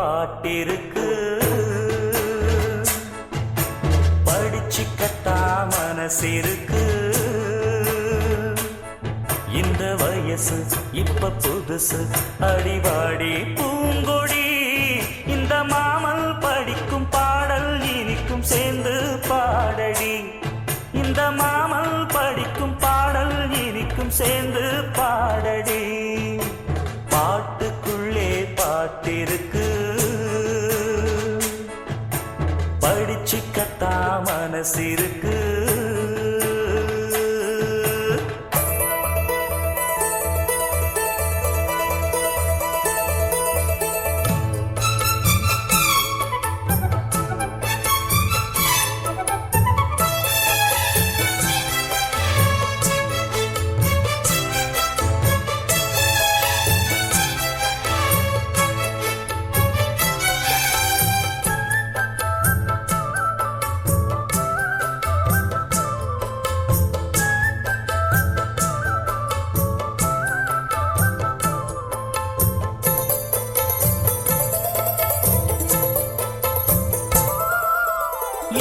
பாட்டிருக்கு படிச்சுக்கத்தா மனசிருக்கு இந்த வயசு இப்ப புதுசு அடிவாடி பூங்கொடி இந்த மாமல் படிக்கும் பாடல் இனிக்கும் சேர்ந்து பாடடி இந்த மாமல் படிக்கும் பாடல் இனிக்கும் சேர்ந்து பாடடி பாட்டுக்குள்ளே பாட்டிருக்கு படிச்சுக்கத்தா மனசிருக்கு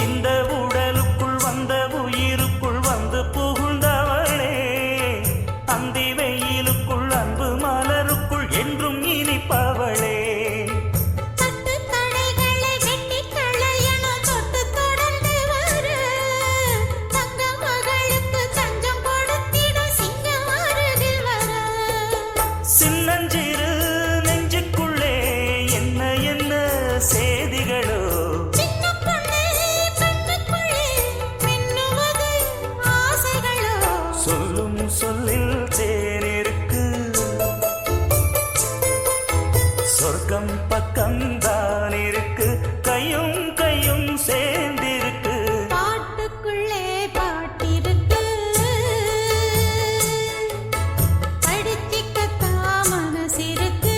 இந்த உடலுக்குள் வந்த உயிருக்குள் வந்து புகுந்தவளே அந்தி வெயிலுக்குள் அன்பு மலருக்குள் என்றும் இனிப்பவளே சின்னஞ்சிறு நெஞ்சுக்குள்ளே என்ன என்ன சேதிகளோ சொல்லும் சொல்லில் தேனிருக்கு சொர்க்கம் பக்கம்தான் இருக்கு கையும் கையும் சேர்ந்திருக்கு பாட்டுக்குள்ளே பாட்டிருக்கு படிச்சிக்கத்தா மனசிருக்கு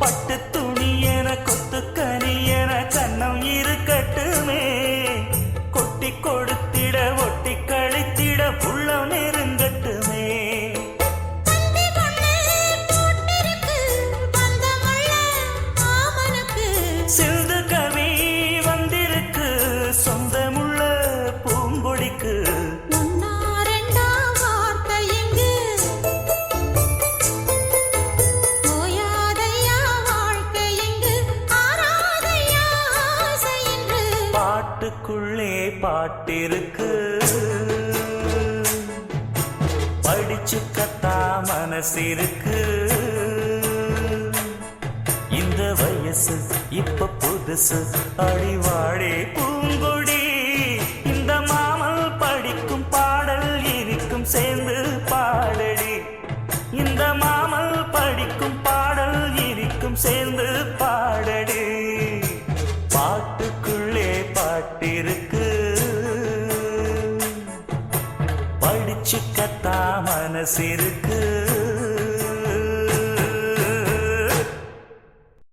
பட்டு துணியென கொத்துக்கனியென கண்ணம் இருக்கட்டுமே கொட்டி கொடுத்திட ஒட்டி கழித்திட புள்ளம் நெருங்கட்டுமே சிந்து கவி வந்திருக்கு சொந்தமுள்ள பூங்கொடிக்கு பாட்டுக்குள்ளே பாட்டிருக்கு படிச்சுக்கத்தா மனசிருக்கு இந்த வயசு இப்ப புதுசு அடிவாடே பூங்கொடி இந்த மாமல் படிக்கும் பாடல் இனிக்கும் சேர்ந்து பாடடி இந்த மாமல் படிக்கும் பாடல் இனிக்கும் சேர்ந்து பாடடி பாட்டுக்குள்ளே பாட்டிருக்கு படிச்சுக்கத்தா மனசிருக்கு